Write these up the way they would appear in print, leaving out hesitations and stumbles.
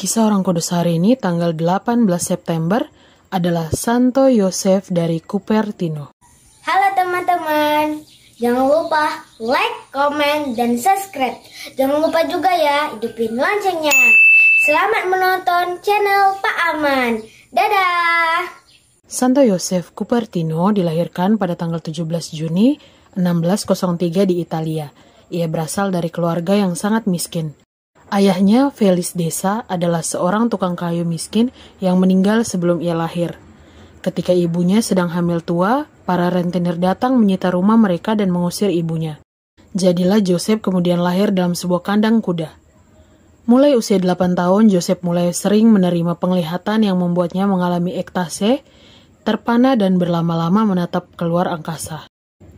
Kisah orang kudus hari ini tanggal 18 September adalah Santo Yosef dari Cupertino. Halo teman-teman, jangan lupa like, komen, dan subscribe. Jangan lupa juga ya hidupin loncengnya. Selamat menonton channel Pak Aman. Dadah! Santo Yosef Cupertino dilahirkan pada tanggal 17 Juni 1603 di Italia. Ia berasal dari keluarga yang sangat miskin. Ayahnya, Felis Desa, adalah seorang tukang kayu miskin yang meninggal sebelum ia lahir. Ketika ibunya sedang hamil tua, para rentenir datang menyita rumah mereka dan mengusir ibunya. Jadilah Joseph kemudian lahir dalam sebuah kandang kuda. Mulai usia 8 tahun, Joseph mulai sering menerima penglihatan yang membuatnya mengalami ekstase, terpana dan berlama-lama menatap keluar angkasa.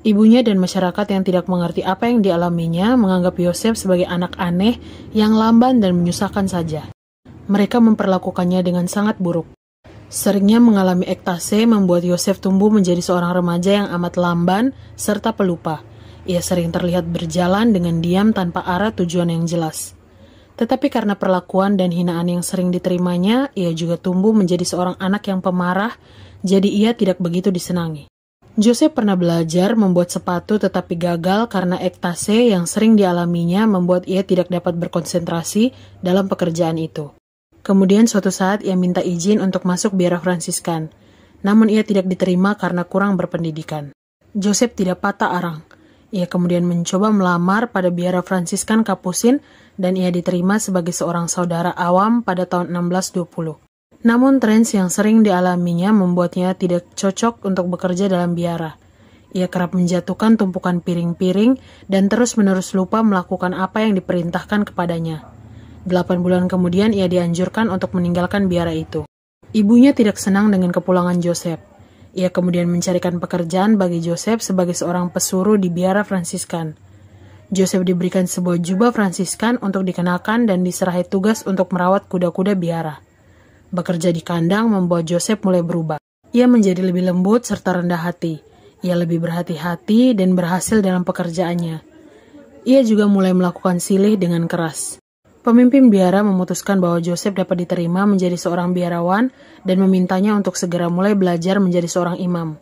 Ibunya dan masyarakat yang tidak mengerti apa yang dialaminya menganggap Yosef sebagai anak aneh yang lamban dan menyusahkan saja. Mereka memperlakukannya dengan sangat buruk. Seringnya mengalami ekstase membuat Yosef tumbuh menjadi seorang remaja yang amat lamban serta pelupa. Ia sering terlihat berjalan dengan diam tanpa arah tujuan yang jelas. Tetapi karena perlakuan dan hinaan yang sering diterimanya, ia juga tumbuh menjadi seorang anak yang pemarah, jadi ia tidak begitu disenangi. Joseph pernah belajar membuat sepatu tetapi gagal karena ekstase yang sering dialaminya membuat ia tidak dapat berkonsentrasi dalam pekerjaan itu. Kemudian suatu saat ia minta izin untuk masuk biara Fransiskan, namun ia tidak diterima karena kurang berpendidikan. Joseph tidak patah arang. Ia kemudian mencoba melamar pada biara Fransiskan Kapusin dan ia diterima sebagai seorang saudara awam pada tahun 1620. Namun trans yang sering dialaminya membuatnya tidak cocok untuk bekerja dalam biara. Ia kerap menjatuhkan tumpukan piring-piring dan terus-menerus lupa melakukan apa yang diperintahkan kepadanya. 8 bulan kemudian ia dianjurkan untuk meninggalkan biara itu. Ibunya tidak senang dengan kepulangan Joseph. Ia kemudian mencarikan pekerjaan bagi Joseph sebagai seorang pesuruh di biara Fransiskan. Joseph diberikan sebuah jubah Fransiskan untuk dikenakan dan diserahi tugas untuk merawat kuda-kuda biara. Bekerja di kandang membuat Joseph mulai berubah. Ia menjadi lebih lembut serta rendah hati. Ia lebih berhati-hati dan berhasil dalam pekerjaannya. Ia juga mulai melakukan silih dengan keras. Pemimpin biara memutuskan bahwa Joseph dapat diterima menjadi seorang biarawan dan memintanya untuk segera mulai belajar menjadi seorang imam.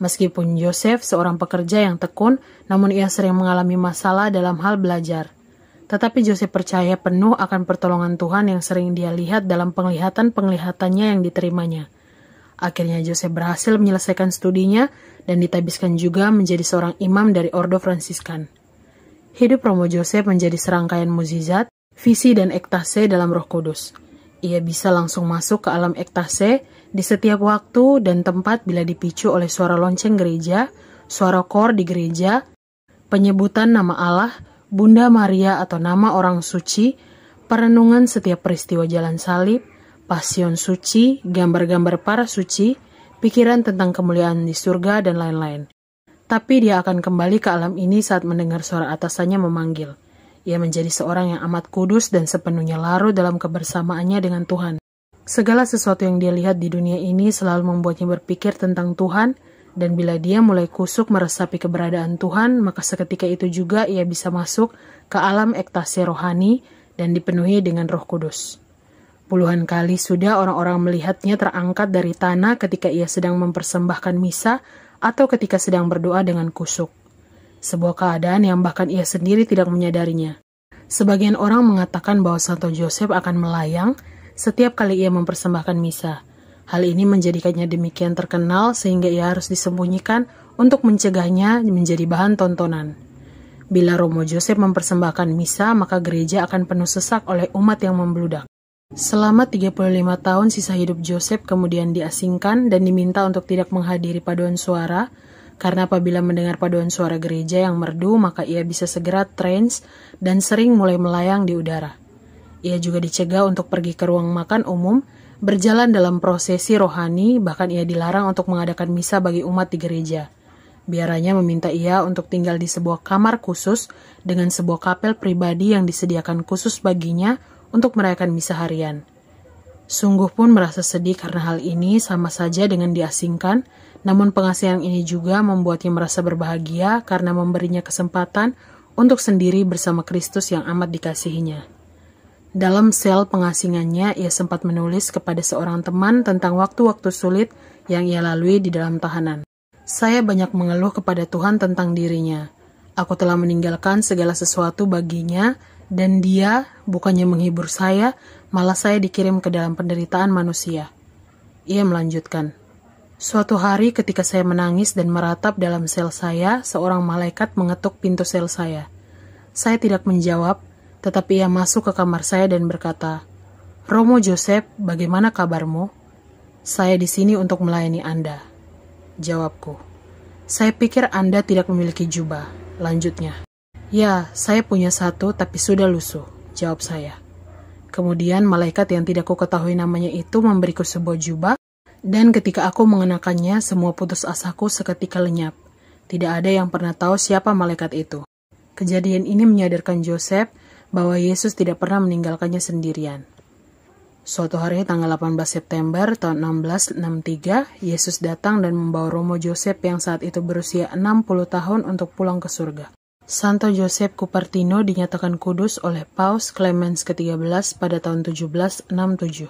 Meskipun Joseph seorang pekerja yang tekun, namun ia sering mengalami masalah dalam hal belajar. Tetapi Joseph percaya penuh akan pertolongan Tuhan yang sering dia lihat dalam penglihatan-penglihatannya yang diterimanya. Akhirnya Joseph berhasil menyelesaikan studinya dan ditabiskan juga menjadi seorang imam dari Ordo Fransiskan. Hidup Romo Joseph menjadi serangkaian mukjizat, visi dan ekstase dalam Roh Kudus. Ia bisa langsung masuk ke alam ekstase di setiap waktu dan tempat bila dipicu oleh suara lonceng gereja, suara kor di gereja, penyebutan nama Allah, Bunda Maria atau nama orang suci, perenungan setiap peristiwa jalan salib, pasion suci, gambar-gambar para suci, pikiran tentang kemuliaan di surga, dan lain-lain. Tapi dia akan kembali ke alam ini saat mendengar suara atasannya memanggil. Ia menjadi seorang yang amat kudus dan sepenuhnya larut dalam kebersamaannya dengan Tuhan. Segala sesuatu yang dia lihat di dunia ini selalu membuatnya berpikir tentang Tuhan, dan bila dia mulai kusuk meresapi keberadaan Tuhan, maka seketika itu juga ia bisa masuk ke alam ekstase rohani dan dipenuhi dengan Roh Kudus. Puluhan kali sudah orang-orang melihatnya terangkat dari tanah ketika ia sedang mempersembahkan misa atau ketika sedang berdoa dengan kusuk. Sebuah keadaan yang bahkan ia sendiri tidak menyadarinya. Sebagian orang mengatakan bahwa Santo Joseph akan melayang setiap kali ia mempersembahkan misa. Hal ini menjadikannya demikian terkenal sehingga ia harus disembunyikan untuk mencegahnya menjadi bahan tontonan. Bila Romo Joseph mempersembahkan misa, maka gereja akan penuh sesak oleh umat yang membludak. Selama 35 tahun sisa hidup Joseph kemudian diasingkan dan diminta untuk tidak menghadiri paduan suara, karena apabila mendengar paduan suara gereja yang merdu, maka ia bisa segera trans dan sering mulai melayang di udara. Ia juga dicegah untuk pergi ke ruang makan umum, berjalan dalam prosesi rohani, bahkan ia dilarang untuk mengadakan misa bagi umat di gereja. Biaranya meminta ia untuk tinggal di sebuah kamar khusus dengan sebuah kapel pribadi yang disediakan khusus baginya untuk merayakan misa harian. Sungguh pun merasa sedih karena hal ini sama saja dengan diasingkan, namun pengasihan ini juga membuatnya merasa berbahagia karena memberinya kesempatan untuk sendiri bersama Kristus yang amat dikasihinya. Dalam sel pengasingannya, ia sempat menulis kepada seorang teman tentang waktu-waktu sulit yang ia lalui di dalam tahanan. Saya banyak mengeluh kepada Tuhan tentang dirinya. Aku telah meninggalkan segala sesuatu baginya, dan dia bukannya menghibur saya, malah saya dikirim ke dalam penderitaan manusia. Ia melanjutkan, suatu hari ketika saya menangis dan meratap dalam sel saya, seorang malaikat mengetuk pintu sel saya. Saya tidak menjawab, tetapi ia masuk ke kamar saya dan berkata, Romo Joseph, bagaimana kabarmu? Saya di sini untuk melayani Anda. Jawabku, saya pikir Anda tidak memiliki jubah. Lanjutnya, ya, saya punya satu tapi sudah lusuh, jawab saya. Kemudian malaikat yang tidak kuketahui namanya itu memberiku sebuah jubah, dan ketika aku mengenakannya, semua putus asaku seketika lenyap. Tidak ada yang pernah tahu siapa malaikat itu. Kejadian ini menyadarkan Joseph bahwa Yesus tidak pernah meninggalkannya sendirian. Suatu hari tanggal 18 September tahun 1663, Yesus datang dan membawa Romo Joseph yang saat itu berusia 60 tahun untuk pulang ke surga. Santo Joseph Cupertino dinyatakan kudus oleh Paus Clemens ke-13 pada tahun 1767.